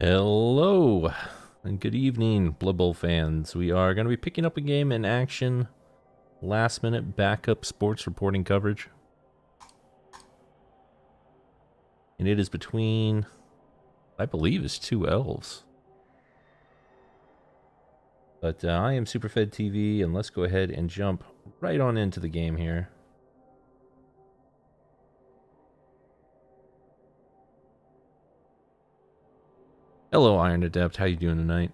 Hello and good evening, REBBL fans. We are going to be picking up a game in action, last minute backup sports reporting coverage. And it is between, I believe, it's two elves. But I am Superfed TV, and let's go ahead and jump right on into the game here. Hello, Iron Adept. How you doing tonight?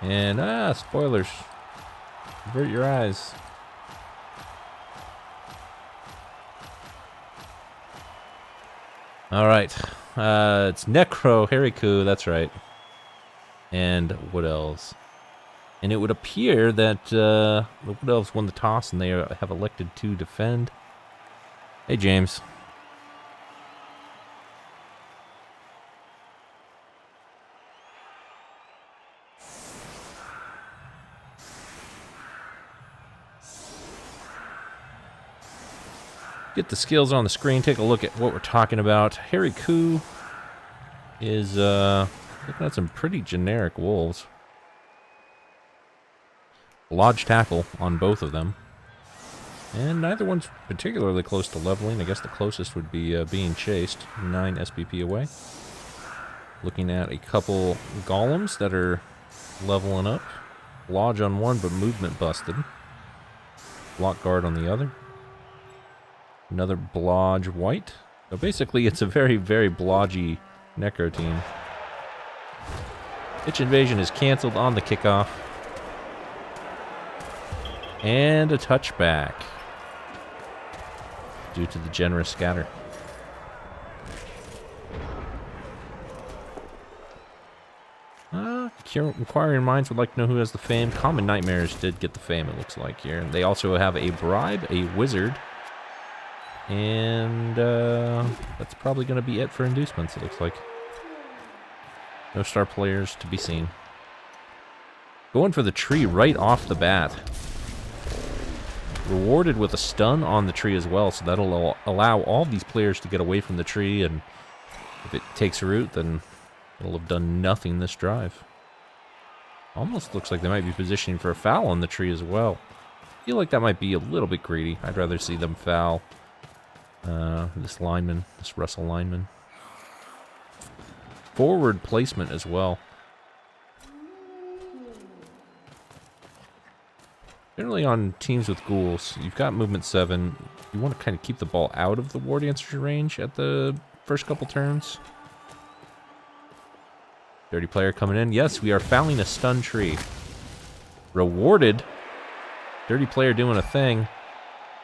And, spoilers. Avert your eyes. Alright. It's Necro Hariku, that's right. And what else? And it would appear that the Wood Elves won the toss and they have elected to defend. Hey, James. Get the skills on the screen, take a look at what we're talking about. Hariku is looking at some pretty generic wolves. Lodge tackle on both of them. And neither one's particularly close to leveling. I guess the closest would be being chased, 9 SPP away. Looking at a couple golems that are leveling up. Lodge on one, but movement busted. Block guard on the other. Another blodge white. So basically it's a very, very blodgy necro team. Pitch invasion is canceled on the kickoff. And a touchback due to the generous scatter. Inquiring minds would like to know who has the fame. Common Nightmares did get the fame, it looks like here. And they also have a bribe, a wizard. And that's probably going to be it for inducements, it looks like. No star players to be seen. Going for the tree right off the bat. Rewarded with a stun on the tree as well, so that'll allow all these players to get away from the tree, and if it takes root, then it'll have done nothing this drive. Almost looks like they might be positioning for a foul on the tree as well. I feel like that might be a little bit greedy. I'd rather see them foul this lineman, this Russell lineman. Forward placement as well. Generally on teams with ghouls, you've got movement 7. You want to kind of keep the ball out of the war dancer's range at the first couple turns. Dirty player coming in. Yes, we are fouling a stun tree. Rewarded. Dirty player doing a thing.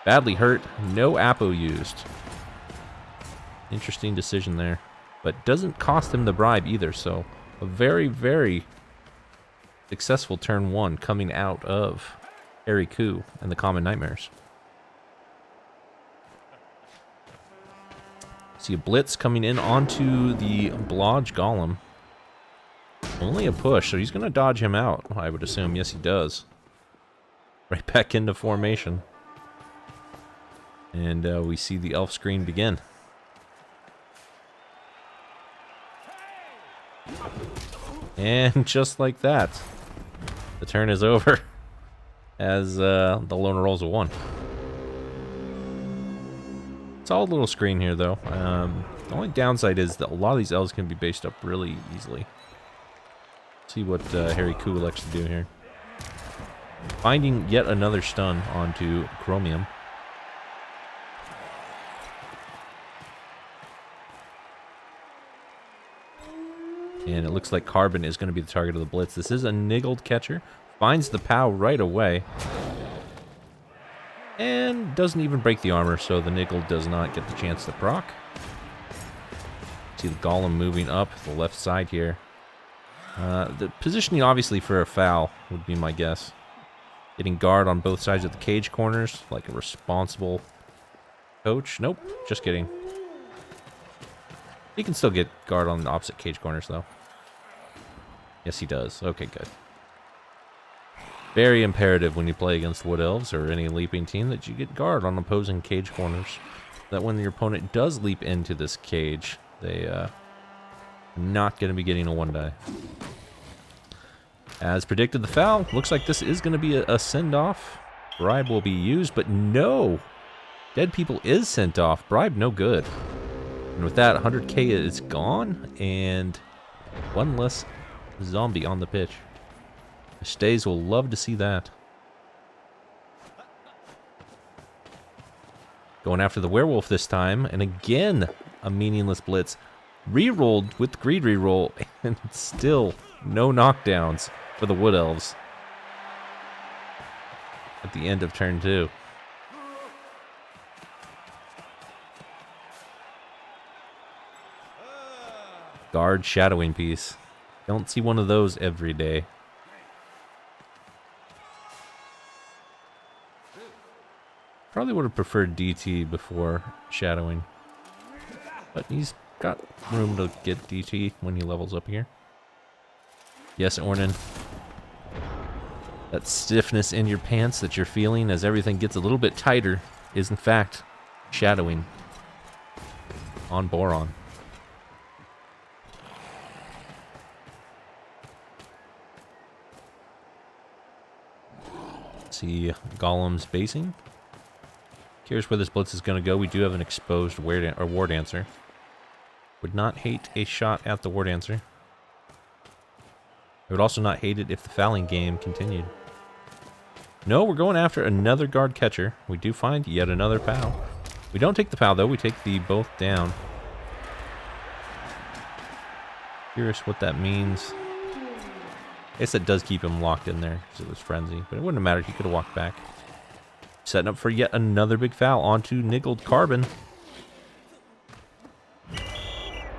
Badly hurt. No Apo used. Interesting decision there. But doesn't cost him the bribe either, so a very, very successful turn 1 coming out of Hariku and the Common Nightmares. See a blitz coming in onto the Blodge Golem. Only a push, so he's going to dodge him out, I would assume. Yes, he does. Right back into formation. And we see the elf screen begin. And just like that, the turn is over. As the lone rolls a 1. Solid little screen here, though. The only downside is that a lot of these elves can be based up really easily. See what Hariku elects to do here. Finding yet another stun onto Chromium. And it looks like Carbon is going to be the target of the blitz. This is a niggled catcher. Finds the POW right away. And doesn't even break the armor, so the niggle does not get the chance to proc. See the golem moving up the left side here. The positioning, obviously, for a foul would be my guess. Getting guard on both sides of the cage corners, like a responsible coach. Nope, just kidding. He can still get guard on the opposite cage corners, though. Yes, he does. Okay, good. Very imperative when you play against Wood Elves or any leaping team that you get guard on opposing cage corners. That when your opponent does leap into this cage, they not going to be getting a 1-die. As predicted, the foul. Looks like this is going to be a send-off. Bribe will be used, but no. Dead people is sent off. Bribe, no good. And with that, 100k is gone, and one less zombie on the pitch. The Stays will love to see that. Going after the werewolf this time, and again, a meaningless blitz. Rerolled with greed reroll, and still no knockdowns for the Wood Elves at the end of turn 2. Guard shadowing piece. Don't see one of those every day. Probably would have preferred DT before shadowing. But he's got room to get DT when he levels up here. Yes, Ornan. That stiffness in your pants that you're feeling as everything gets a little bit tighter is in fact shadowing on Boron. See Golem's basing. Curious where this blitz is going to go. We do have an exposed War Dancer. Would not hate a shot at the War Dancer. I would also not hate it if the fouling game continued. No, we're going after another guard catcher. We do find yet another POW. We don't take the POW though, we take the both down. Curious what that means. I guess that does keep him locked in there because it was frenzy, but it wouldn't have mattered. He could have walked back. Setting up for yet another big foul onto Niggled Carbon.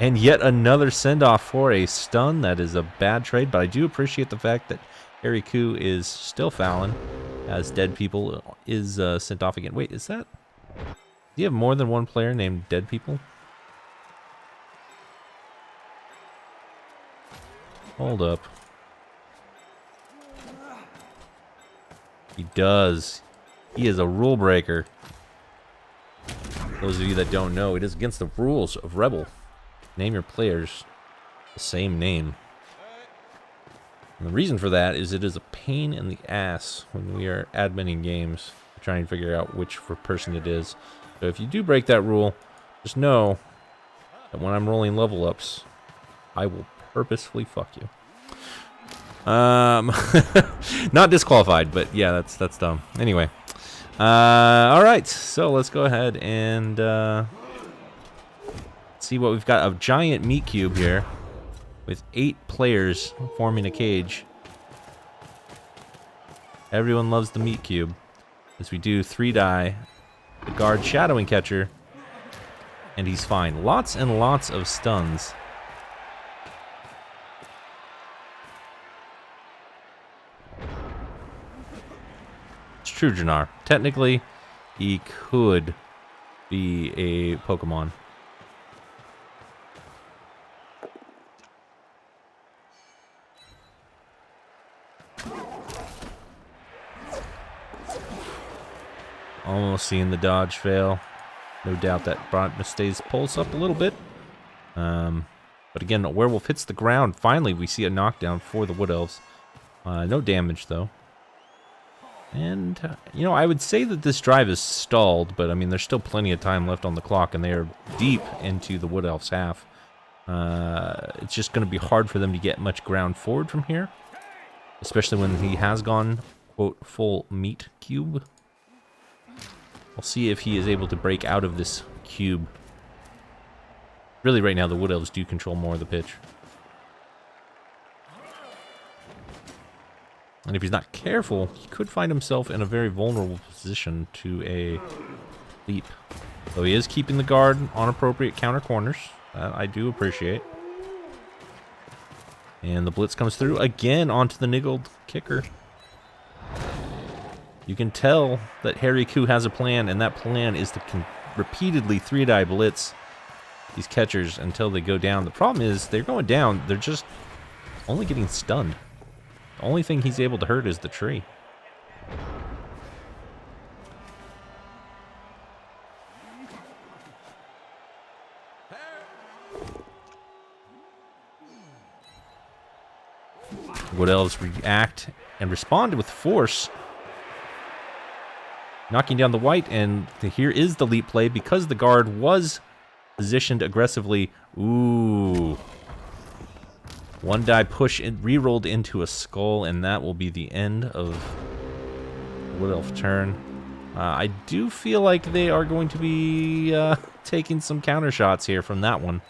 And yet another send-off for a stun. That is a bad trade, but I do appreciate the fact that Harry Koo is still fouling as Dead People is sent off again. Wait, is that... Do you have more than one player named Dead People? Hold up. He does. He is a rule breaker. Those of you that don't know, it is against the rules of REBBL. Name your players the same name. And the reason for that is it is a pain in the ass when we are adminning games to try and figure out which person it is. So if you do break that rule, just know that when I'm rolling level ups, I will purposefully fuck you. Not disqualified, but yeah, that's dumb. Anyway, all right, so let's go ahead and see what we've got. A giant meat cube here with 8 players forming a cage. Everyone loves the meat cube. As we do 3-die, the guard shadowing catcher, and he's fine. Lots and lots of stuns. It's true, Jannar. Technically, he could be a Pokemon. Almost seeing the dodge fail. No doubt that brought Mistay's pulse up a little bit. But again, a werewolf hits the ground. Finally, we see a knockdown for the Wood Elves. No damage, though. And, you know, I would say that this drive is stalled, but, I mean, there's still plenty of time left on the clock, and they are deep into the Wood Elves' half. It's just going to be hard for them to get much ground forward from here, especially when he has gone, quote, full meat cube. We'll see if he is able to break out of this cube. Really, right now, the Wood Elves do control more of the pitch. And if he's not careful, he could find himself in a very vulnerable position to a leap. Though he is keeping the guard on appropriate counter corners. That I do appreciate. And the blitz comes through again onto the Niggled kicker. You can tell that Harry Koo has a plan, and that plan is to repeatedly 3-die blitz these catchers until they go down. The problem is they're going down, they're just only getting stunned. The only thing he's able to hurt is the tree. Wood Elves react and respond with force, knocking down the white, and here is the leap play because the guard was positioned aggressively. Ooh. One die push re-rolled into a skull, and that will be the end of Wood Elf turn. I do feel like they are going to be taking some counter shots here from that one.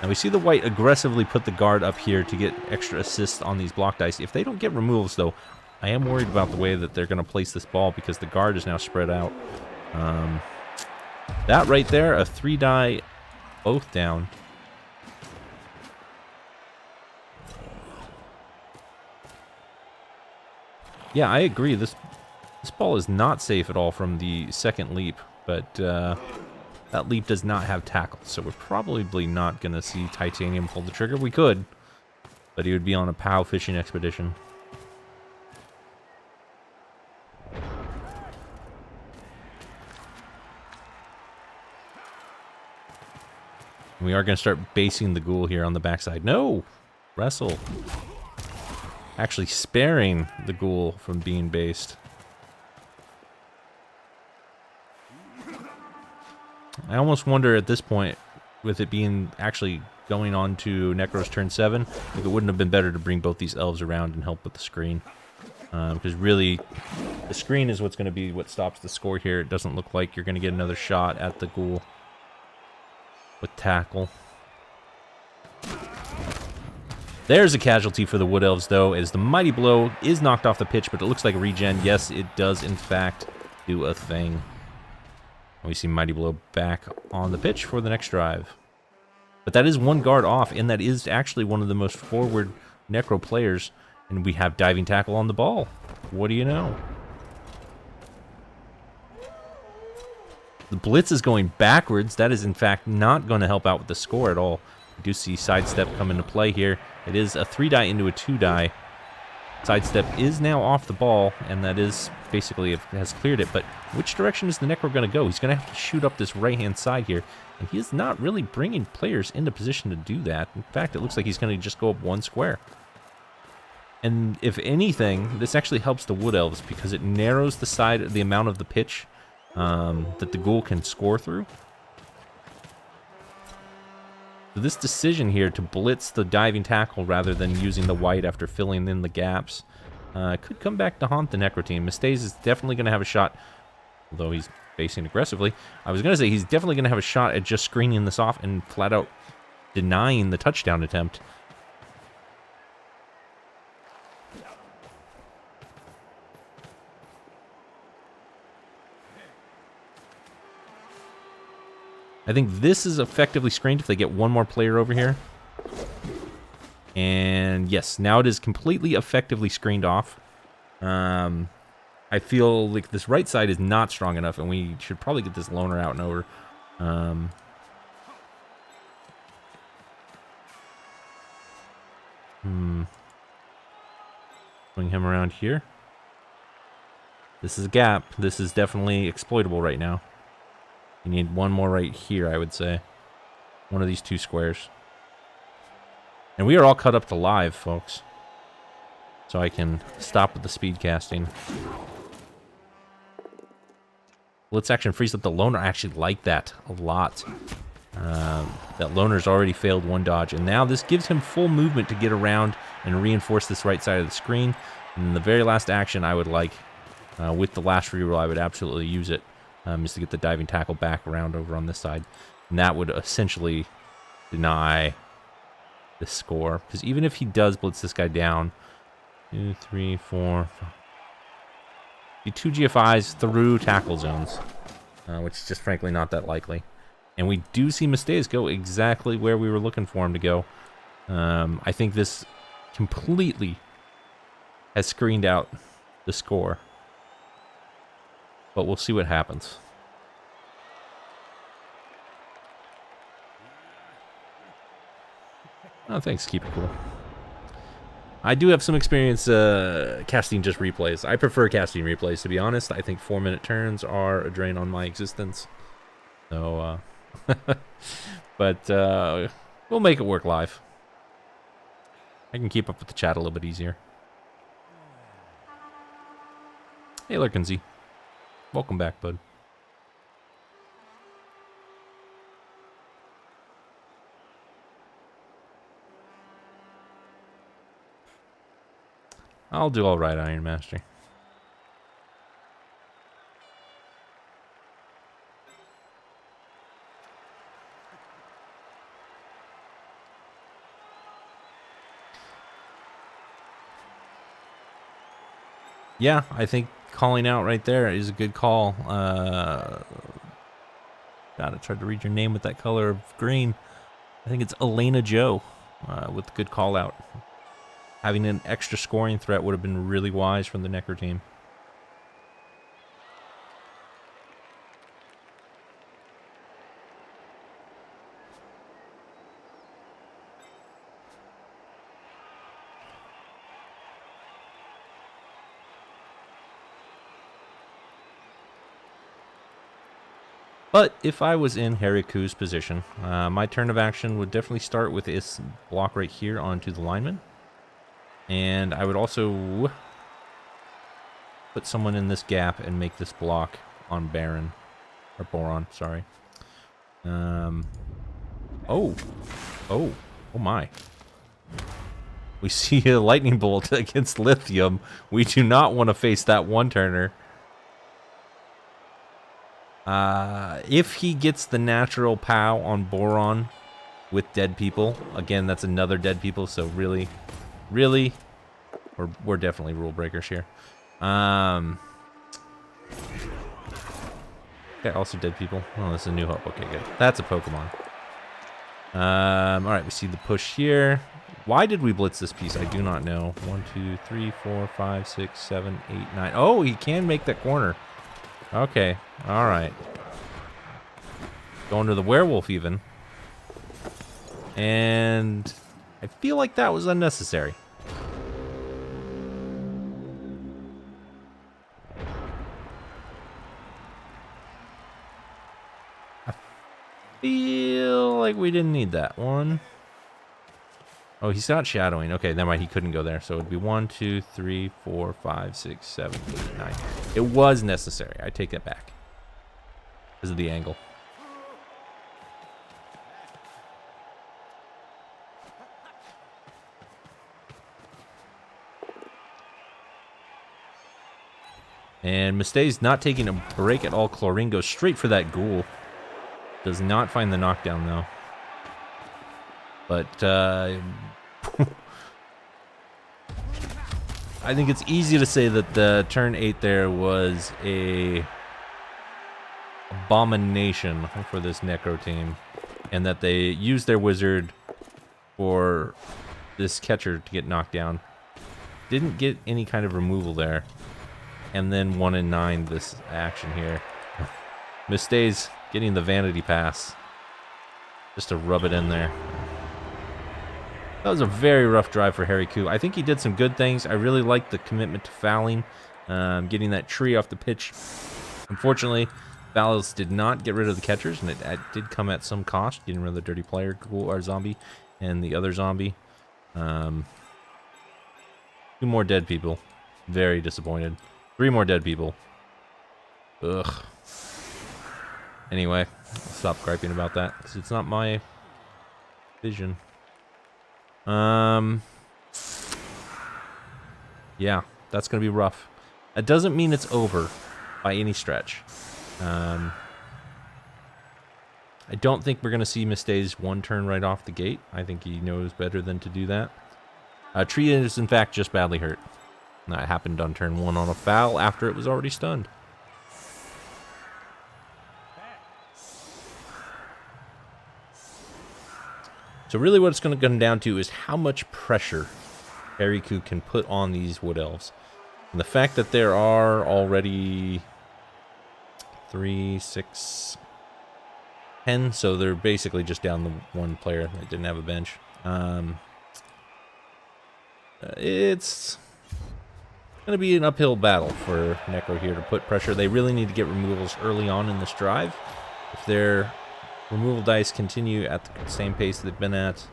Now we see the white aggressively put the guard up here to get extra assists on these block dice. If they don't get removals, though, I am worried about the way that they're going to place this ball because the guard is now spread out. That right there, a 3-die, both down. Yeah, I agree. This ball is not safe at all from the second leap, but that leap does not have tackle, so we're probably not going to see Titanium pull the trigger. We could, but he would be on a POW fishing expedition. We are going to start basing the ghoul here on the backside. No! Wrestle. Actually sparing the ghoul from being based. I almost wonder at this point, with it being actually going on to Necro's turn 7, if it wouldn't have been better to bring both these elves around and help with the screen. Because really, the screen is what's going to be what stops the score here. It doesn't look like you're going to get another shot at the ghoul with tackle. There's a casualty for the Wood Elves, though, as the Mighty Blow is knocked off the pitch, but it looks like a regen. Yes, it does, in fact, do a thing. We see Mighty Blow back on the pitch for the next drive. But that is one guard off, and that is actually one of the most forward Necro players. And we have Diving Tackle on the ball. What do you know? The blitz is going backwards. That is, in fact, not going to help out with the score at all. We do see Sidestep come into play here. It is a 3-die into a 2-die. Sidestep is now off the ball, and that is basically has cleared it. But which direction is the Necro going to go? He's going to have to shoot up this right-hand side here, and he is not really bringing players into position to do that. In fact, it looks like he's going to just go up one square. And if anything, this actually helps the Wood Elves because it narrows the amount of the pitch that the ghoul can score through. So this decision here to blitz the Diving Tackle rather than using the white after filling in the gaps could come back to haunt the Necro team. Mistays is definitely going to have a shot, although he's facing aggressively. I was going to say he's definitely going to have a shot at just screening this off and flat out denying the touchdown attempt. I think this is effectively screened if they get one more player over here. And yes, now it is completely effectively screened off. I feel like this right side is not strong enough, and we should probably get this loner out and over. Swing him around here. This is a gap. This is definitely exploitable right now. You need one more right here, I would say. One of these two squares. And we are all cut up to live, folks. So I can stop with the speed casting. Blitz action frees up the loner. I actually like that a lot. That loner's already failed one dodge. And now this gives him full movement to get around and reinforce this right side of the screen. And the very last action I would like, with the last reroll, I would absolutely use it. Is to get the Diving Tackle back around over on this side. And that would essentially deny the score. Because even if he does blitz this guy down, 2, 3, 4, 5. The 2 GFIs through tackle zones, which is just frankly not that likely. And we do see Mistays go exactly where we were looking for him to go. I think this completely has screened out the score. But we'll see what happens. Oh, thanks. Keep it cool. I do have some experience casting just replays. I prefer casting replays, to be honest. I think 4-minute turns are a drain on my existence. So, But we'll make it work live. I can keep up with the chat a little bit easier. Hey, Lurkinsy. Welcome back, bud. I'll do all right, Iron Master. Yeah, I think calling out right there is a good call. God, I tried to read your name with that color of green. I think it's Elena Joe with a good call out. Having an extra scoring threat would have been really wise from the Necro team. But if I was in Harry Koo's position, my turn of action would definitely start with this block right here onto the lineman. And I would also put someone in this gap and make this block on Baron. Or Boron, sorry. Oh my. We see a lightning bolt against Lithium. We do not want to face that one-turner. If he gets the natural POW on Boron with dead people, again, that's another dead people, so really, we're definitely rule breakers here. Okay, also dead people. Oh, this is a new hope. Okay, good. That's a Pokemon. Alright, we see the push here. Why did we blitz this piece? I do not know. 1, 2, 3, 4, 5, 6, 7, 8, 9. Oh, he can make that corner. Okay, alright. Going to the werewolf even. And I feel like that was unnecessary. I feel like we didn't need that one. Oh, he's not shadowing. Okay, never mind. He couldn't go there. So it would be 1, 2, 3, 4, 5, 6, 7, 8, 9. It was necessary. I take that back. Because of the angle. And Mistay's not taking a break at all. Chlorine goes straight for that ghoul. Does not find the knockdown, though. But, I think it's easy to say that the turn 8 there was a abomination for this Necro team. And that they used their wizard for this catcher to get knocked down. Didn't get any kind of removal there. And then 1 and 9 this action here. Mistay's getting the vanity pass. Just to rub it in there. That was a very rough drive for Harry Koo. I think he did some good things. I really liked the commitment to fouling. Getting that tree off the pitch. Unfortunately, Valis did not get rid of the catchers. And it did come at some cost. Getting rid of the dirty player, ghoul, or zombie. And the other zombie. 2 more dead people. Very disappointed. 3 more dead people. Ugh. Anyway, I'll stop griping about that, because it's not my vision. Yeah, that's going to be rough. That doesn't mean it's over by any stretch. I don't think we're going to see Mistay's 1 turn right off the gate. I think he knows better than to do that. Tree is, in fact, just badly hurt. That happened on turn 1 on a foul after it was already stunned. So really what it's going to come down to is how much pressure Harry Koo can put on these Wood Elves. And the fact that there are already 3, 6, 10, so they're basically just down the 1 player that didn't have a bench. It's going to be an uphill battle for Necro here to put pressure. They really need to get removals early on in this drive if they're removal dice continue at the same pace they've been at,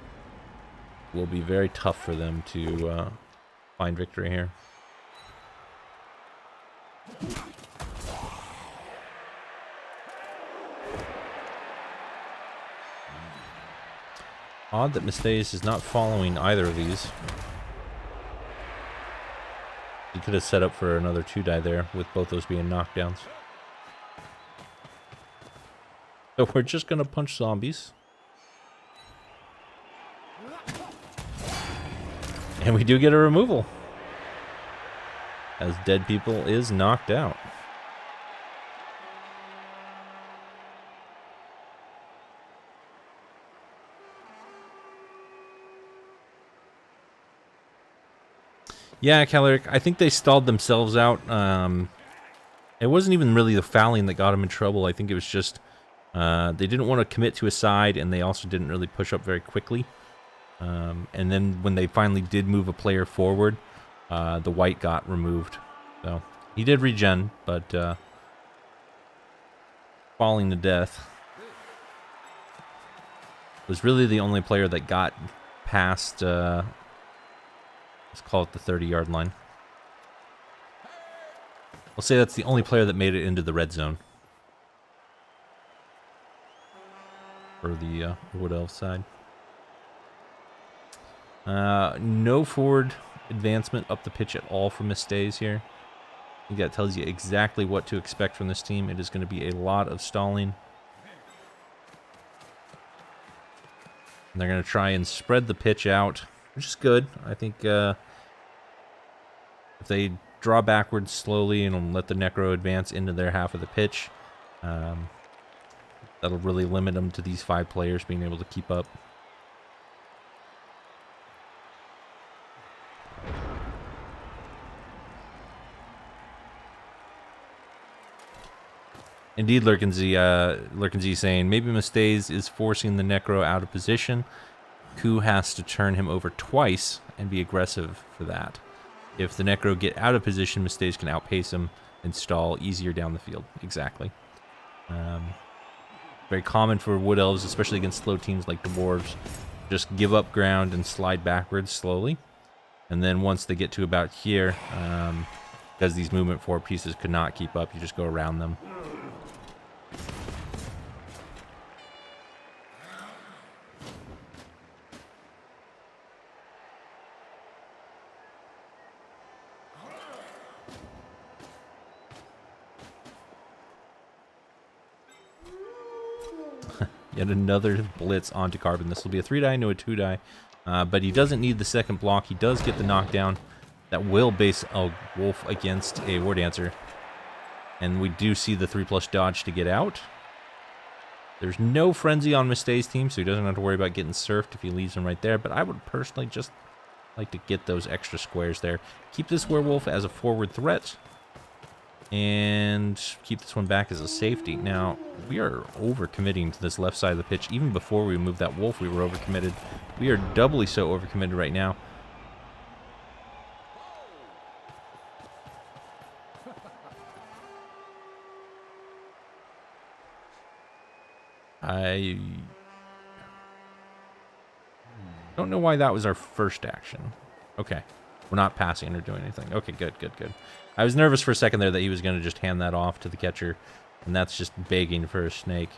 it will be very tough for them to find victory here. Odd that Mistakes is not following either of these. He could have set up for another 2-die there, with both those being knockdowns. So we're just going to punch zombies. And we do get a removal, as Dead People is knocked out. Yeah, Caleric, I think they stalled themselves out. It wasn't even really the fouling that got them in trouble. I think it was just they didn't want to commit to a side, and they also didn't really push up very quickly. And then when they finally did move a player forward, the white got removed. So he did regen, but falling to death was really the only player that got past, let's call it the 30-yard line. We'll say that's the only player that made it into the red zone for the Wood Elf side. No forward advancement up the pitch at all from Mistakes here. I think that tells you exactly what to expect from this team. It is going to be a lot of stalling. And they're going to try and spread the pitch out, which is good. I think if they draw backwards slowly and let the Necro advance into their half of the pitch, that'll really limit them to these 5 players being able to keep up. Indeed, Lurkenz saying, maybe Mistakes is forcing the Necro out of position. Ku has to turn him over twice and be aggressive for that. If the Necro get out of position, Mistakes can outpace him and stall easier down the field. Exactly. Very common for Wood Elves, especially against slow teams like Dwarves. Just give up ground and slide backwards slowly. And then once they get to about here, because these movement forward pieces could not keep up, you just go around them. Yet another blitz onto Carbon. This will be a 3-die into a 2-die. But he doesn't need the second block. He does get the knockdown. That will base a Wolf against a War Dancer. And we do see the 3+ dodge to get out. There's no Frenzy on Mistakes' team, so he doesn't have to worry about getting surfed if he leaves him right there. But I would personally just like to get those extra squares there. Keep this Werewolf as a forward threat. And keep this one back as a safety. Now, we are overcommitting to this left side of the pitch. Even before we moved that Wolf, we were overcommitted. We are doubly so overcommitted right now. I don't know why that was our first action. Okay. We're not passing or doing anything. Okay, good, good, good. I was nervous for a second there that he was going to just hand that off to the catcher, and that's just begging for a snake.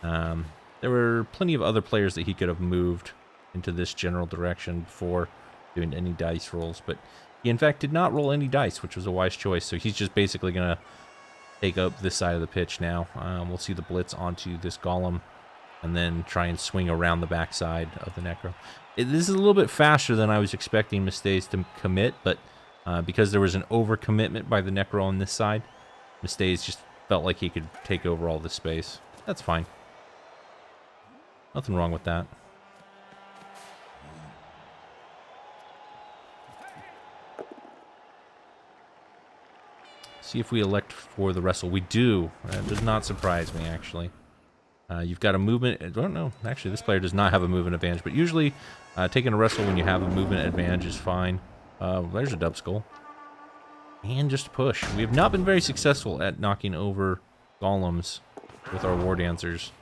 There were plenty of other players that he could have moved into this general direction before doing any dice rolls, but he in fact did not roll any dice, which was a wise choice, so he's just basically going to take up this side of the pitch now. We'll see the blitz onto this Golem, and then try and swing around the backside of the Necro. This is a little bit faster than I was expecting Mistakes to commit, but because there was an overcommitment by the Necro on this side, Mistakes just felt like he could take over all this space. That's fine. Nothing wrong with that. See if we elect for the wrestle. We do. That does not surprise me, actually. You've got a movement... I don't know. Actually, this player does not have a movement advantage, but usually taking a wrestle when you have a movement advantage is fine. There's a Dub Skull. And just push. We have not been very successful at knocking over Golems with our War Dancers.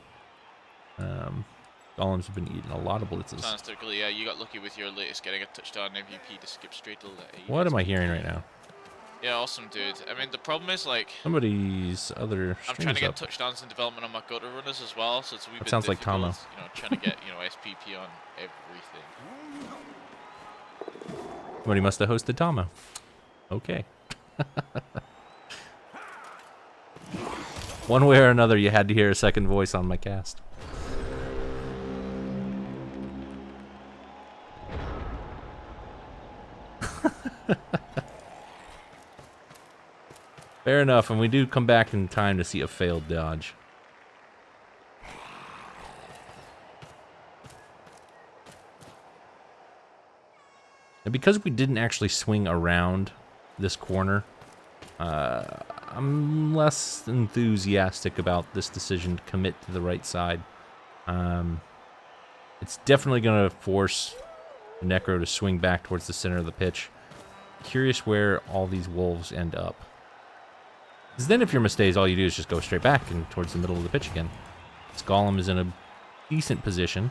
Golems have been eating a lot of blitzes. Statistically, yeah, you got lucky with your latest getting a touchdown MVP to skip straight to the What am I hearing right now? Yeah, awesome, dude. I mean, the problem is, like... Somebody's other I'm trying to get up. touchdowns in development on my gutter runners as well, so it's a wee bit sounds difficult, like Tamo. you know, trying to get, you know, SPP on everything. Somebody must have hosted Tamo. Okay. One way or another, you had to hear a second voice on my cast. Fair enough, and we do come back in time to see a failed dodge. And because we didn't actually swing around this corner, I'm less enthusiastic about this decision to commit to the right side. It's definitely going to force the Necro to swing back towards the center of the pitch. Curious where all these wolves end up. Because then if you're Mustays, all you do is just go straight back and towards the middle of the pitch again. This Golem is in a decent position.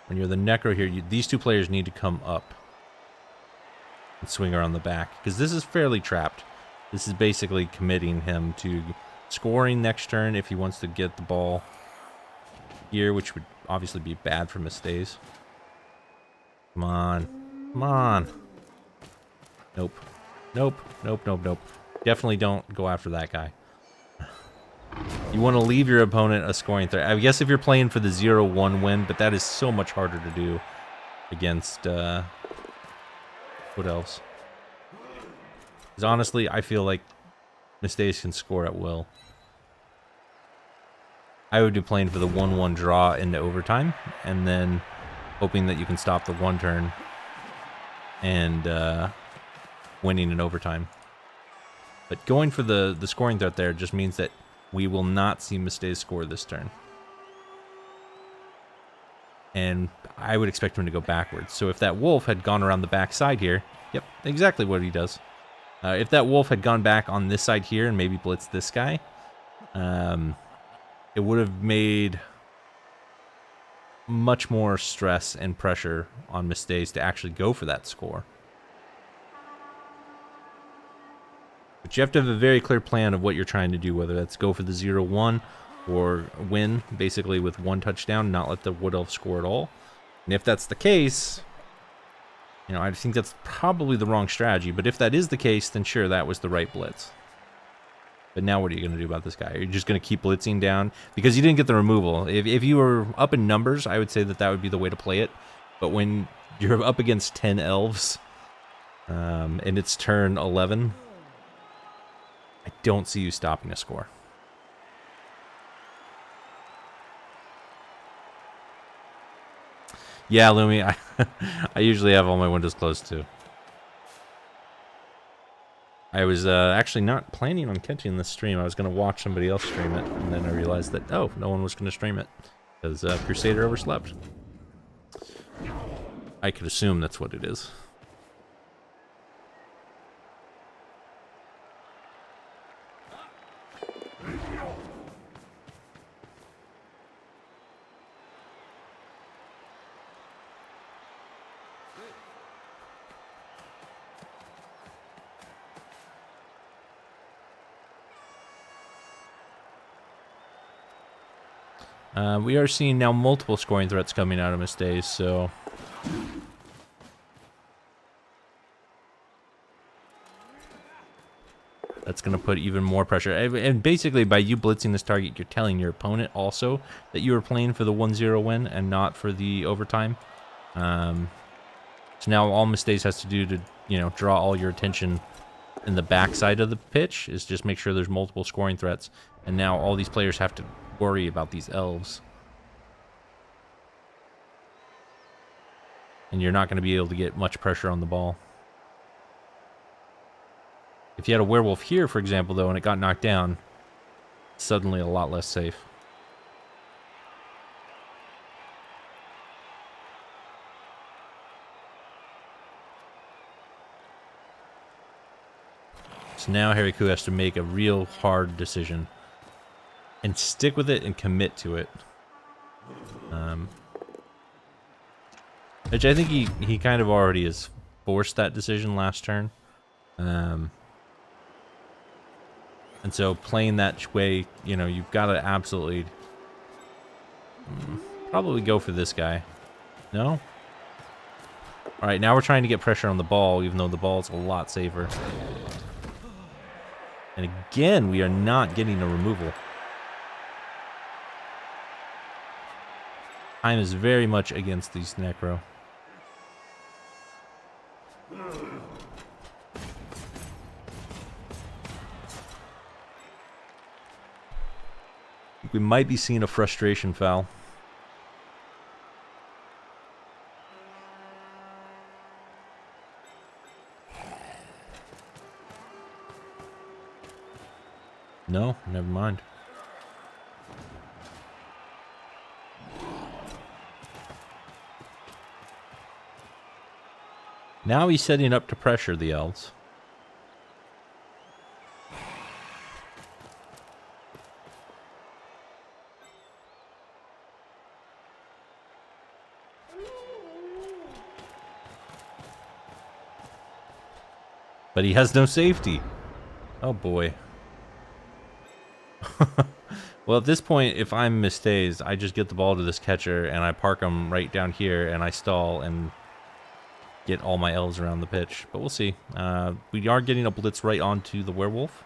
When you're the Necro here, these two players need to come up and swing around the back. Because this is fairly trapped. This is basically committing him to scoring next turn if he wants to get the ball here, which would obviously be bad for Mustays. Come on. Come on. Nope. Nope. Nope, nope, nope. Definitely don't go after that guy. You want to leave your opponent a scoring threat. I guess if you're playing for the 0-1 win, but that is so much harder to do against, what else? Because honestly, I feel like Mustays can score at will. I would be playing for the 1-1 draw into overtime, and then hoping that you can stop the one turn and winning in overtime. But going for the scoring threat there just means that we will not see Mustays score this turn. And I would expect him to go backwards. So if that wolf had gone around the back side here, yep, exactly what he does. If that wolf had gone back on this side here and maybe blitzed this guy, it would have made much more stress and pressure on Mustays to actually go for that score. But you have to have a very clear plan of what you're trying to do, whether that's go for the 0-1 or win basically with one touchdown, not let the Wood Elf score at all. And if that's the case, you know, I think that's probably the wrong strategy. But if that is the case, then sure, that was the right blitz. But now what are you going to do about this guy? Are you just going to keep blitzing down? Because you didn't get the removal. If you were up in numbers, I would say that that would be the way to play it. But when you're up against 10 elves, and it's turn 11, I don't see you stopping a score. Yeah, Lumi, I usually have all my windows closed too. I was actually not planning on catching this stream. I was going to watch somebody else stream it, and then I realized that, oh, no one was going to stream it, because Crusader overslept. I could assume that's what it is. We are seeing now multiple scoring threats coming out of Mustays, so that's going to put even more pressure. And basically, by you blitzing this target, you're telling your opponent also that you were playing for the 1-0 win and not for the overtime. So now all Mustays has to do to, you know, draw all your attention in the backside of the pitch is just make sure there's multiple scoring threats. And now all these players have to worry about these elves. And you're not going to be able to get much pressure on the ball. If you had a werewolf here, for example, though, and it got knocked down, it's suddenly a lot less safe. So now Hariku has to make a real hard decision. And stick with it and commit to it. Which I think he kind of already has forced that decision last turn. And so playing that way, you know, you've got to absolutely probably go for this guy. No? Alright, now we're trying to get pressure on the ball, even though the ball's a lot safer. And again, we are not getting a removal. Time is very much against these Necro. We might be seeing a frustration foul. No, never mind. Now he's setting up to pressure the elves. But he has no safety. Oh boy. Well, at this point, if I'm misdazed, I just get the ball to this catcher and I park him right down here and I stall and get all my elves around the pitch. But we'll see. We are getting a blitz right onto the werewolf.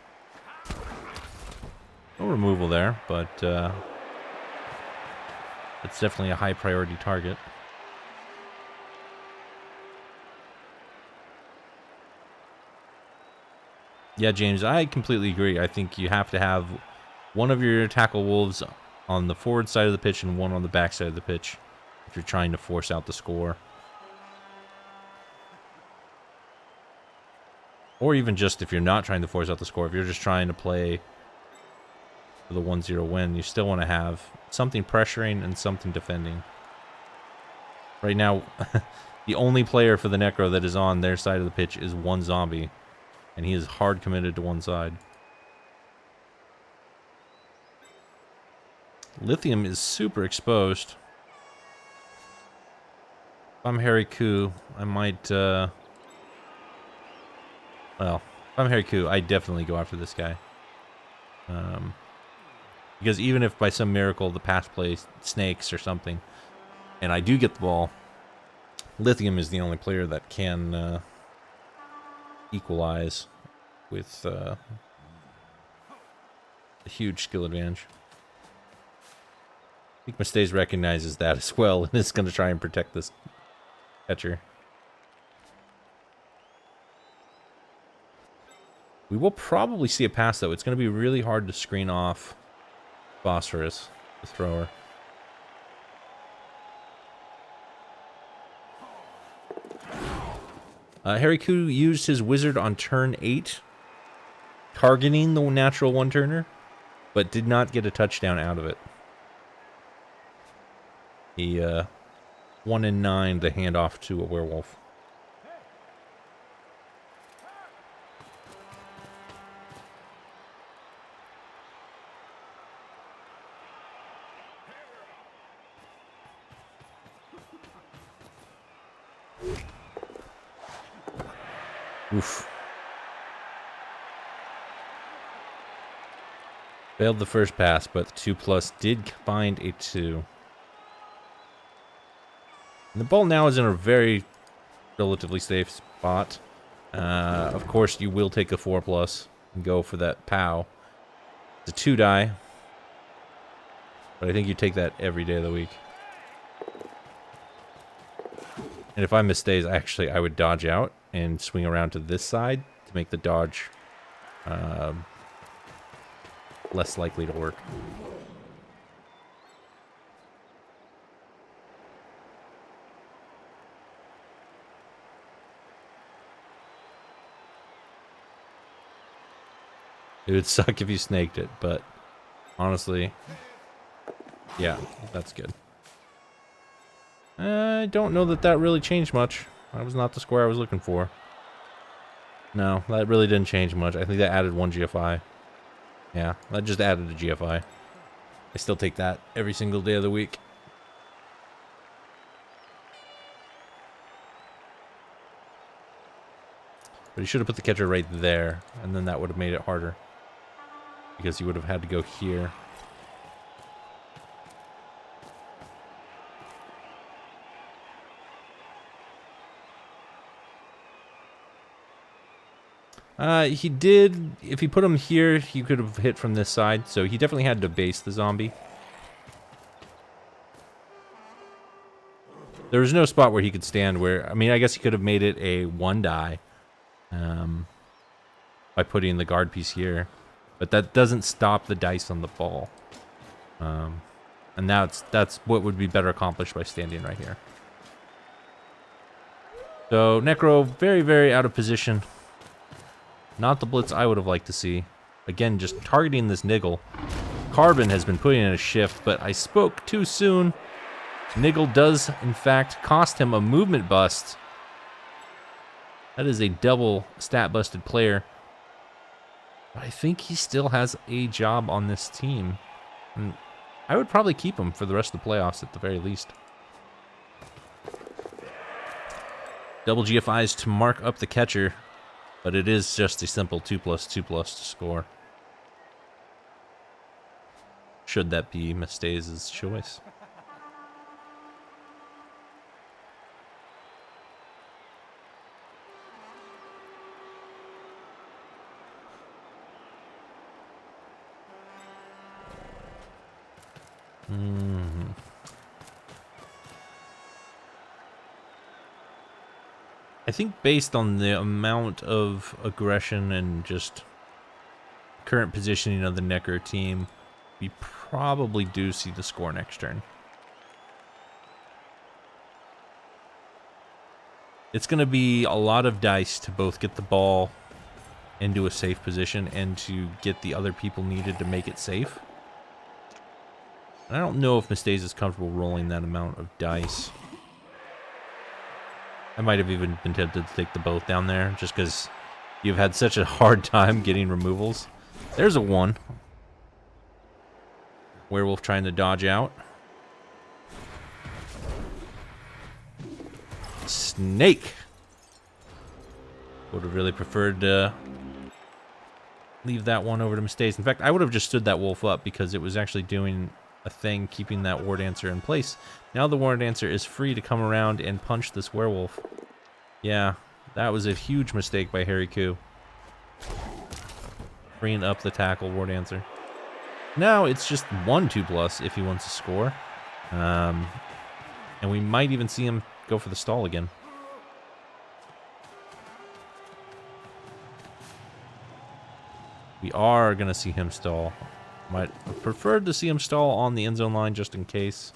No removal there, but it's definitely a high priority target. Yeah, James, I completely agree. I think you have to have one of your tackle wolves on the forward side of the pitch and one on the back side of the pitch if you're trying to force out the score. Or even just if you're not trying to force out the score, if you're just trying to play for the 1-0 win, you still want to have something pressuring and something defending. Right now, the only player for the Necro that is on their side of the pitch is one zombie, and he is hard committed to one side. Lithium is super exposed. If I'm Harry Koo, I might, well, if I'm Harry Koo, I definitely go after this guy. Because even if by some miracle the pass play snakes or something, and I do get the ball, Lithium is the only player that can equalize with a huge skill advantage. I think Mustaze recognizes that as well and is going to try and protect this catcher. We will probably see a pass, though. It's going to be really hard to screen off Phosphorus, the thrower. Harry Koo used his wizard on turn 8, targeting the natural one-turner, but did not get a touchdown out of it. He 1 in 9 to hand off to a werewolf. Oof. Failed the first pass, but the 2+ did find a 2. And the ball now is in a very relatively safe spot. Of course, you will take a 4+ and go for that POW. It's a 2 die. But I think you take that every day of the week. And if I misstays, I would dodge out and swing around to this side to make the dodge less likely to work. It would suck if you snaked it, but honestly, yeah, that's good. I don't know that that really changed much. That was not the score I was looking for. No, that really didn't change much. I think that added 1 GFI. Yeah, that just added a GFI. I still take that every single day of the week. But he should have put the catcher right there, and then that would have made it harder. Because he would have had to go here. He did, if he put him here, he could have hit from this side, so he definitely had to base the zombie. There was no spot where he could stand where, I mean, I guess he could have made it a 1 die by putting the guard piece here, but that doesn't stop the dice on the ball. And that's what would be better accomplished by standing right here. So, Necro, very, very out of position. Not the blitz I would have liked to see. Again, just targeting this niggle. Carbon has been putting in a shift, but I spoke too soon. Niggle does, in fact, cost him a movement bust. That is a double stat-busted player. But I think he still has a job on this team. And I would probably keep him for the rest of the playoffs at the very least. Double GFIs to mark up the catcher. But it is just a simple 2+2+ to score. Should that be Mistays' choice? I think based on the amount of aggression and just current positioning of the Necker team, we probably do see the score next turn. It's going to be a lot of dice to both get the ball into a safe position and to get the other people needed to make it safe. I don't know if Mistays is comfortable rolling that amount of dice. I might have even been tempted to take the both down there, just because you've had such a hard time getting removals. There's a 1. Werewolf trying to dodge out. Snake! Would have really preferred to leave that one over to Mistays. In fact, I would have just stood that wolf up because it was actually doing a thing keeping that War Dancer in place. Now the War Dancer is free to come around and punch this werewolf. Yeah, that was a huge mistake by Harry Koo. Freeing up the tackle War Dancer. Now it's just 1 2+ if he wants to score. And we might even see him go for the stall again. We are going to see him stall. Might have preferred to see him stall on the end zone line just in case.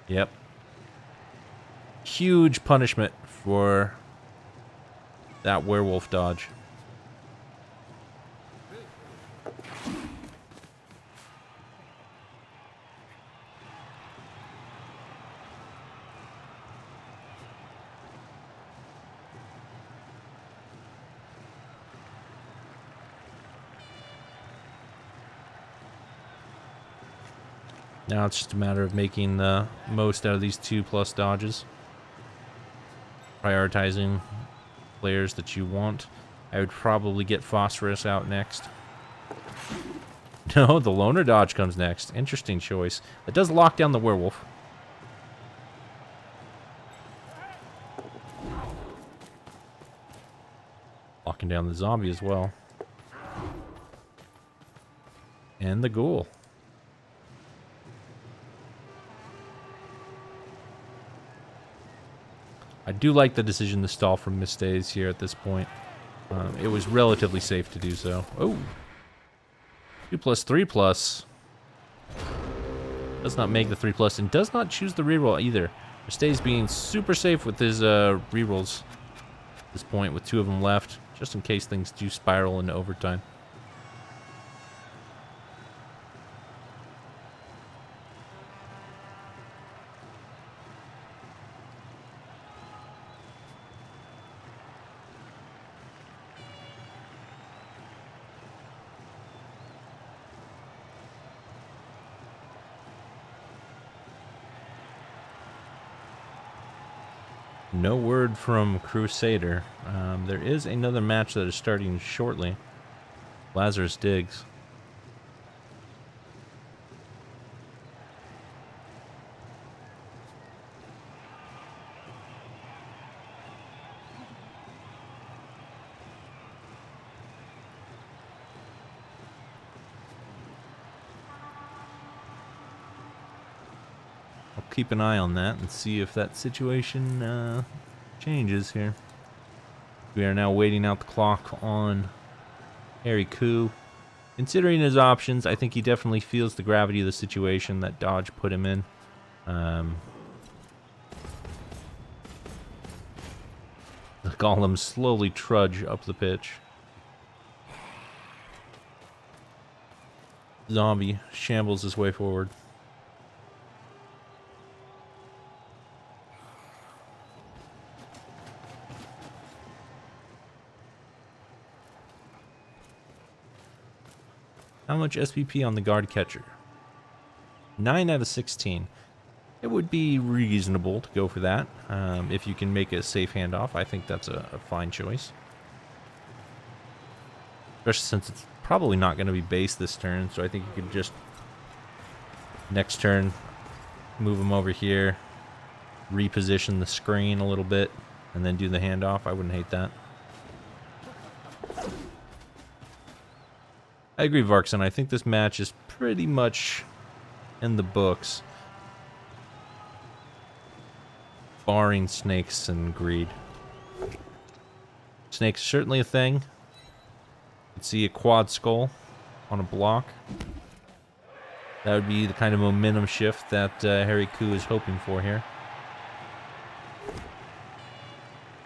Yep. Huge punishment for that werewolf dodge. Now it's just a matter of making the most out of these 2+ dodges. Prioritizing players that you want. I would probably get Phosphorus out next. No, the loner dodge comes next. Interesting choice. It does lock down the werewolf. Locking down the zombie as well. And the ghoul. I do like the decision to stall from Mistays here at this point. It was relatively safe to do so. Oh. 2+, 3+. Does not make the 3+, and does not choose the reroll either. Mistays being super safe with his rerolls at this point, with 2 of them left, just in case things do spiral into overtime. No word from Crusader. There is another match that is starting shortly. Lazarus Diggs. I'll keep an eye on that and see if that situation changes here. We are now waiting out the clock on Harry Koo. Considering his options, I think he definitely feels the gravity of the situation that Dodge put him in. The Golem slowly trudge up the pitch. Zombie shambles his way forward. How much SPP on the guard catcher? 9 out of 16. It would be reasonable to go for that. If you can make a safe handoff, I think that's a fine choice. Especially since it's probably not going to be base this turn, so I think you could just next turn move him over here, reposition the screen a little bit, and then do the handoff. I wouldn't hate that. I agree, Varkson. I think this match is pretty much in the books. Barring snakes and greed. Snakes certainly a thing. You can see a quad skull on a block. That would be the kind of momentum shift that Harry Koo is hoping for here.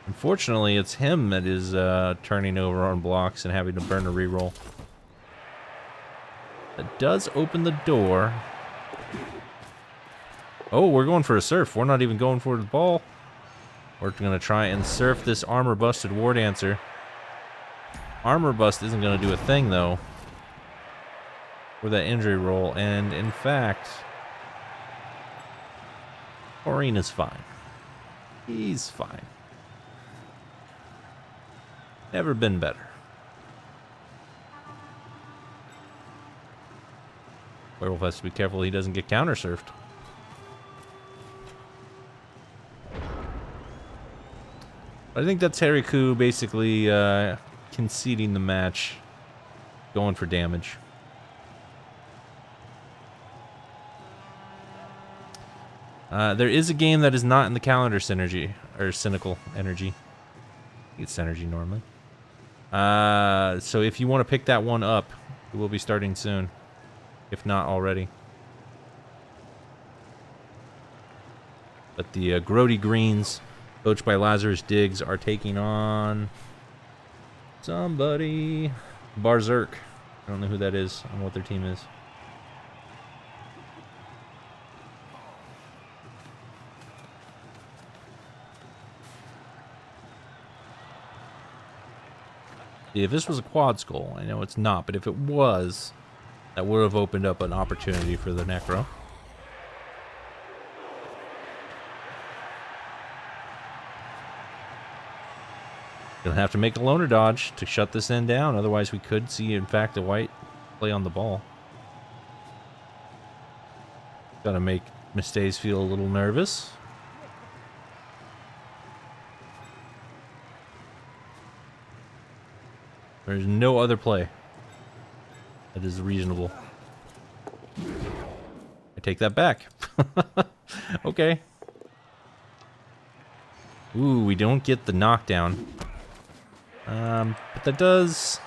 Unfortunately, it's him that is turning over on blocks and having to burn a reroll. That does open the door. Oh, we're going for a surf. We're not even going for the ball. We're going to try and surf this armor-busted War Dancer. Armor bust isn't going to do a thing, though, for that injury roll. And, in fact, Corrine is fine. He's fine. Never been better. Werewolf has to be careful he doesn't get counter-surfed. I think that's Harry Koo basically conceding the match, going for damage. There is a game that is not in the calendar synergy, or cynical energy. I think it's synergy normally. So if you want to pick that one up, it will be starting soon. If not already. But the Grody Greens, coached by Lazarus Diggs, are taking on somebody. Barzerk. I don't know who that is. I don't know what their team is. If this was a quad skull, I know it's not, but if it was, that would have opened up an opportunity for the Necro. Gonna have to make a loner dodge to shut this end down, otherwise we could see, in fact, a white play on the ball. Gotta make Mistays feel a little nervous. There's no other play that is reasonable. I take that back. Okay. Ooh, we don't get the knockdown. But that does...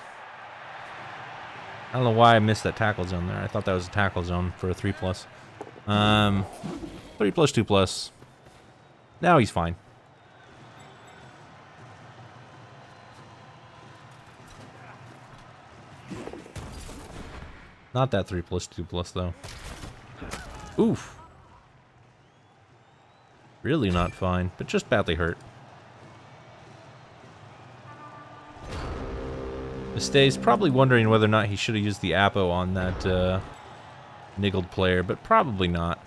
I don't know why I missed that tackle zone there. I thought that was a tackle zone for a 3+. 3+, 2+. Now he's fine. Not that 3+, 2+, though. Oof. Really not fine, but just badly hurt. Mistay's probably wondering whether or not he should have used the Apo on that niggled player, but probably not.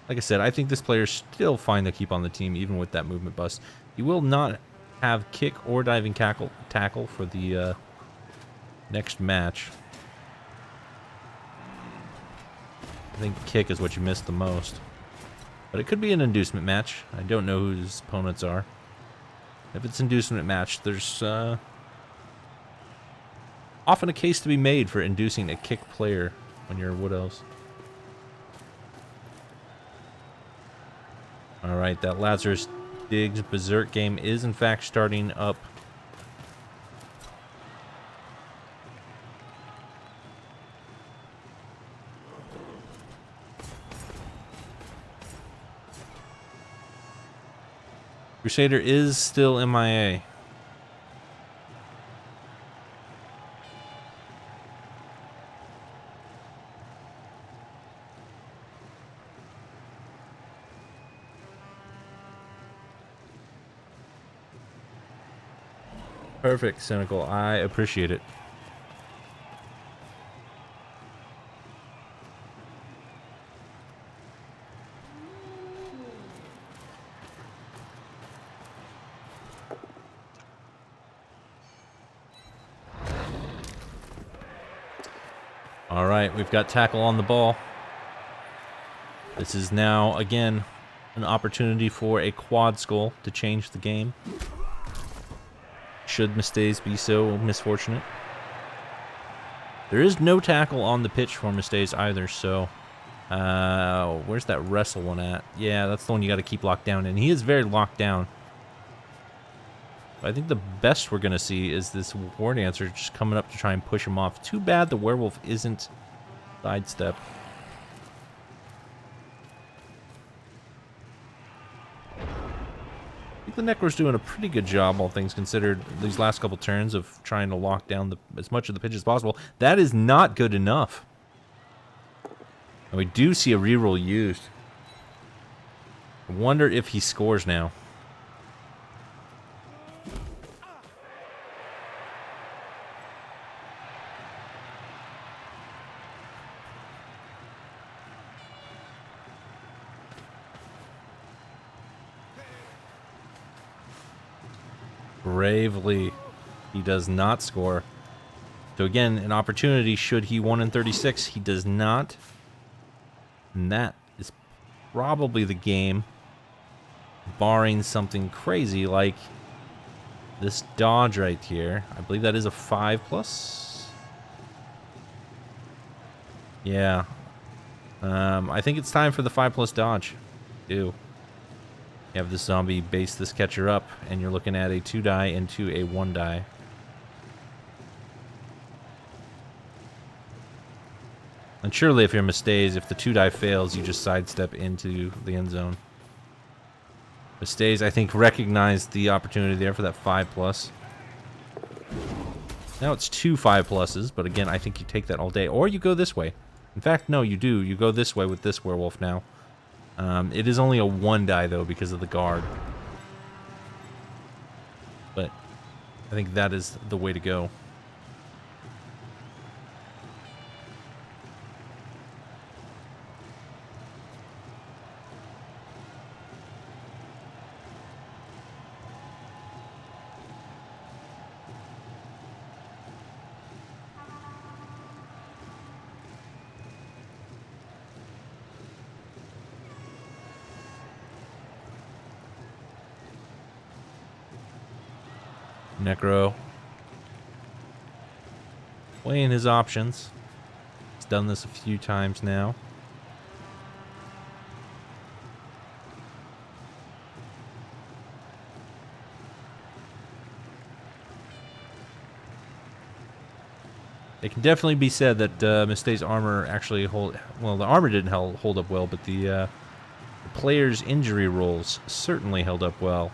Like I said, I think this player's still fine to keep on the team, even with that movement bust. He will not have kick or diving tackle for the next match. I think kick is what you missed the most. But it could be an inducement match. I don't know who his opponents are. If it's inducement match, there's often a case to be made for inducing a kick player when you're Wood Elves. Alright, that Lazarus Diggs Berserk game is in fact starting up. Crusader is still MIA. Perfect, Cynical. I appreciate it. All right, we've got tackle on the ball. This is now, again, an opportunity for a quad skull to change the game. Should Mistays be so misfortunate. There is no tackle on the pitch for Mistays either, so... where's that wrestle one at? Yeah, that's the one you got to keep locked down, and he is very locked down. I think the best we're going to see is this War Dancer just coming up to try and push him off. Too bad the Werewolf isn't sidestep. I think the Necro's doing a pretty good job, all things considered, these last couple turns of trying to lock down as much of the pitch as possible. That is not good enough. And we do see a reroll used. I wonder if he scores now. Bravely, he does not score. So again, an opportunity should he 1 in 36. He does not. And that is probably the game, barring something crazy like this dodge right here. I believe that is a 5+. Yeah. I think it's time for the 5+ dodge. Ew. You have this zombie base this catcher up, and you're looking at a 2-die into a 1-die. And surely if you're Mistays, if the 2-die fails, you just sidestep into the end zone. Mistays, I think, recognized the opportunity there for that 5+. Now it's 2 5+, but again, I think you take that all day. Or you go this way. In fact, no, you do. You go this way with this werewolf now. It is only a 1-die, though, because of the guard. But I think that is the way to go. Necro weighing his options. He's done this a few times now. It can definitely be said that Mistay's armor actually well, the armor didn't hold up well, but the player's injury rolls certainly held up well.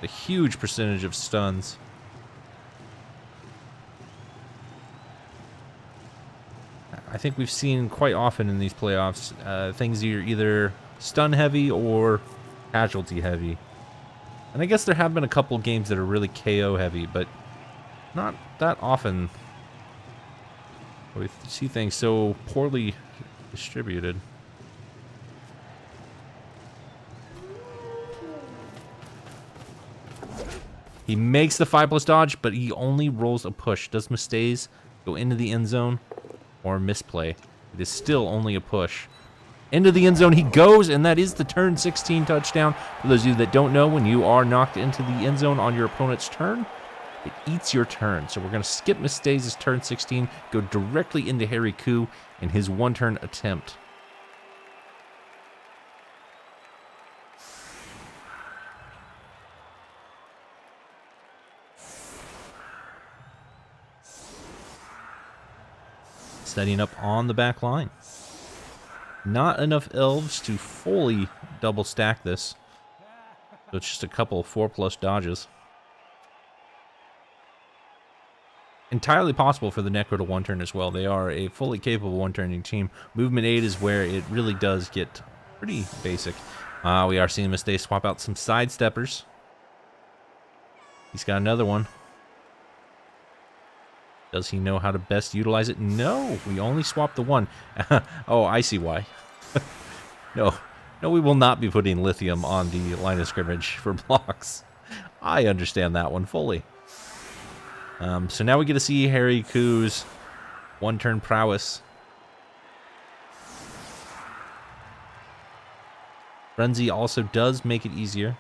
A huge percentage of stuns. I think we've seen quite often in these playoffs things are either stun heavy or casualty heavy. And I guess there have been a couple games that are really KO heavy, but not that often. We see things so poorly distributed. He makes the 5+ dodge, but he only rolls a push. Does Mustaze go into the end zone or misplay? It is still only a push. Into the end zone he goes, and that is the turn 16 touchdown. For those of you that don't know, when you are knocked into the end zone on your opponent's turn, it eats your turn. So we're going to skip Mustaze's turn 16, go directly into Harry Koo in his one-turn attempt. Setting up on the back line. Not enough elves to fully double stack this. So it's just a couple of 4+ dodges. Entirely possible for the Necro to one-turn as well. They are a fully capable one-turning team. Movement 8 is where it really does get pretty basic. We are seeing Mustaze swap out some sidesteppers. He's got another one. Does he know how to best utilize it? No, we only swapped the one. Oh, I see why. No, we will not be putting lithium on the line of scrimmage for blocks. I understand that one fully. So now we get to see Harry Koo's one-turn prowess. Frenzy also does make it easier.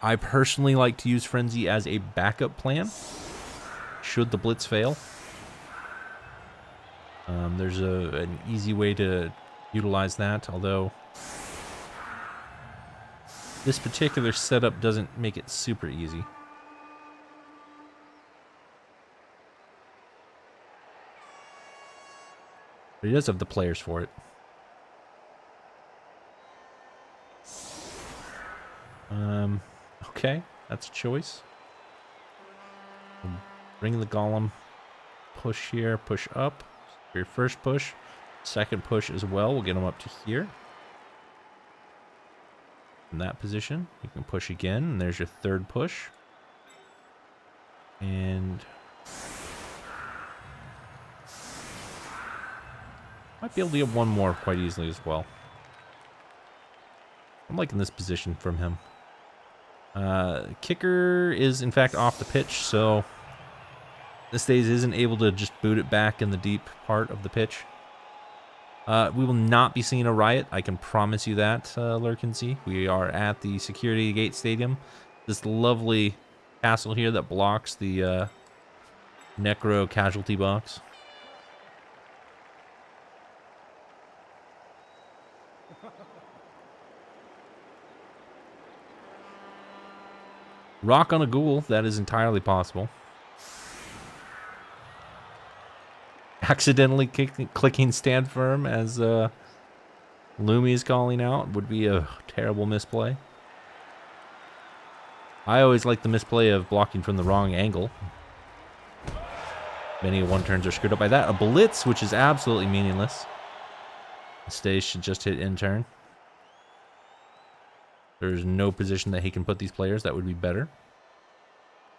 I personally like to use Frenzy as a backup plan, should the blitz fail. There's an easy way to utilize that, although this particular setup doesn't make it super easy. But he does have the players for it. Okay, that's a choice. Bring the golem. Push here, push up. Your first push. Second push as well. We'll get him up to here. In that position. You can push again, and there's your third push. And might be able to get one more quite easily as well. I'm liking this position from him. Kicker is in fact off the pitch, so Mustaze isn't able to just boot it back in the deep part of the pitch. We will not be seeing a riot, I can promise you that, Lurkinsey. We are at the Security Gate Stadium. This lovely castle here that blocks the Necro casualty box. Rock on a ghoul, that is entirely possible. Accidentally clicking stand firm as Lumi is calling out would be a terrible misplay. I always like the misplay of blocking from the wrong angle. Many one-turns are screwed up by that. A blitz, which is absolutely meaningless. Mustaze should just hit in-turn. There's no position that he can put these players that would be better.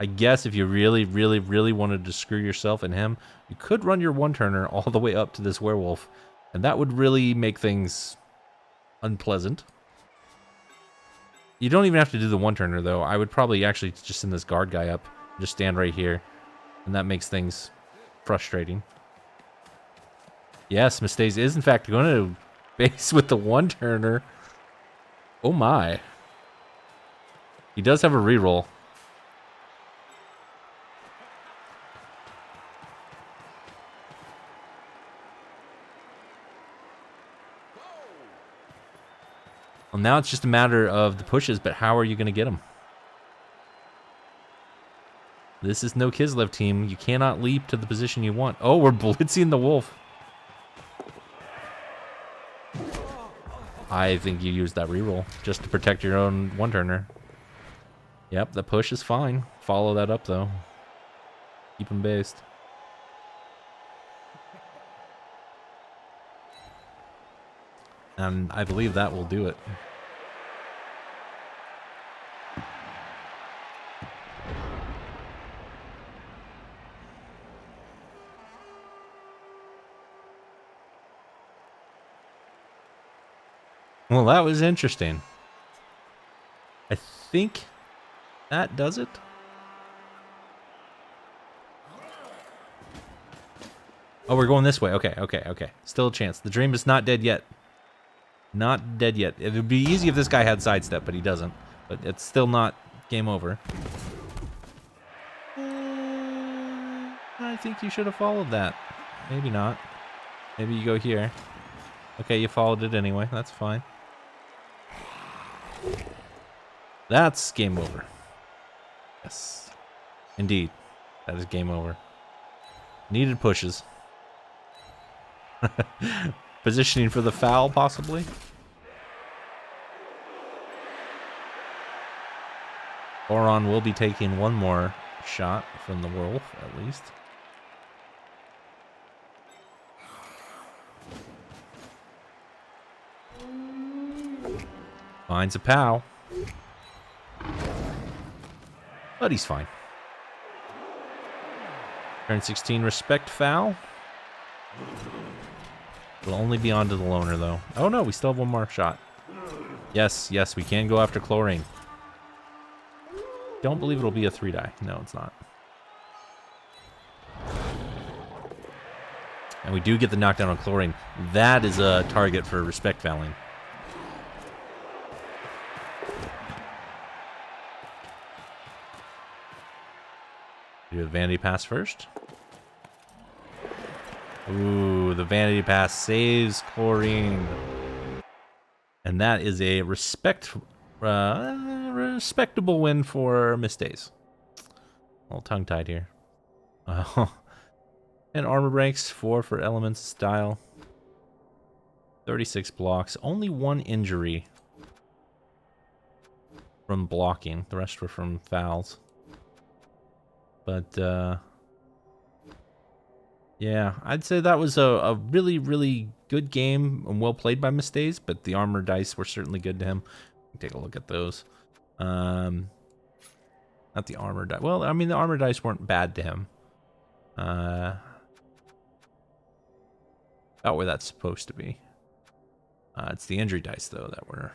I guess if you really, really, really wanted to screw yourself and him, you could run your one-turner all the way up to this werewolf, and that would really make things unpleasant. You don't even have to do the one-turner, though. I would probably actually just send this guard guy up, just stand right here, and that makes things frustrating. Yes, Mustaze is, in fact, going to base with the one-turner. Oh my. He does have a reroll. Well, now it's just a matter of the pushes, but how are you going to get them? This is no Kislev team. You cannot leap to the position you want. Oh, we're blitzing the wolf. I think you used that reroll just to protect your own one-turner. Yep, the push is fine. Follow that up, though. Keep him based. And I believe that will do it. Well, that was interesting. I think that does it. Oh, we're going this way. Okay, okay, okay. Still a chance. The dream is not dead yet. Not dead yet. It would be easy if this guy had sidestep, but he doesn't. But it's still not game over. I think you should have followed that. Maybe not. Maybe you go here. Okay, you followed it anyway. That's fine. That's game over. Yes. Indeed. That is game over. Needed pushes. Positioning for the foul, possibly. Boron will be taking one more shot from the wolf, at least. Finds a POW. But he's fine. Turn 16, respect foul. It'll only be onto the loner, though. Oh, no, we still have one more shot. Yes, yes, we can go after chlorine. Don't believe it'll be a 3-die. No, it's not. And we do get the knockdown on chlorine. That is a target for respect fouling. Do the vanity pass first. Ooh, the vanity pass saves chlorine. And that is a respectable win for Miss Days. A little tongue-tied here. And armor ranks, 4 for elements style. 36 blocks. Only 1 injury from blocking. The rest were from fouls. But, yeah, I'd say that was a really, really good game and well played by Miss Days, but the armor dice were certainly good to him. Take a look at those. Not the armor dice. Well, I mean, the armor dice weren't bad to him. About where that's supposed to be. It's the injury dice, though, that were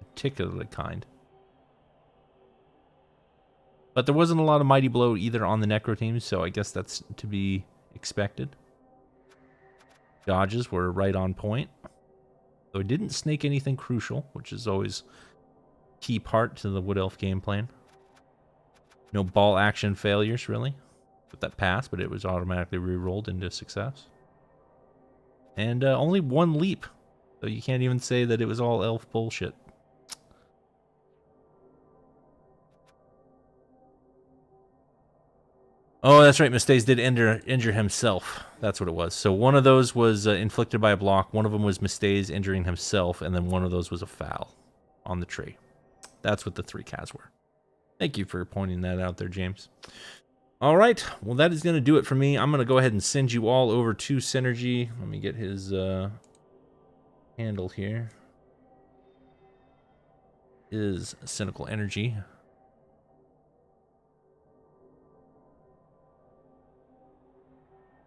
particularly kind. But there wasn't a lot of Mighty Blow either on the Necro team, so I guess that's to be expected. Dodges were right on point. Though it didn't snake anything crucial, which is always a key part to the Wood Elf game plan. No ball action failures, really. With that pass, but it was automatically re-rolled into success. And only 1 leap. So you can't even say that it was all elf bullshit. Oh, that's right. Mistays did injure himself. That's what it was. So one of those was inflicted by a block. One of them was Mistays injuring himself. And then one of those was a foul on the tree. That's what the 3 Cas were. Thank you for pointing that out there, James. All right. Well, that is going to do it for me. I'm going to go ahead and send you all over to Synergy. Let me get his handle here. Is Cynical Energy.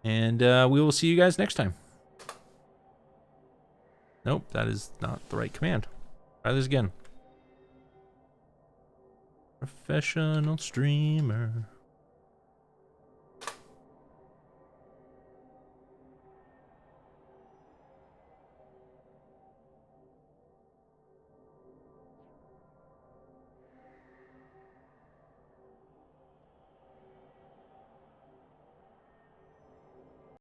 And we will see you guys next time. Nope, that is not the right command. Try this again. Professional streamer.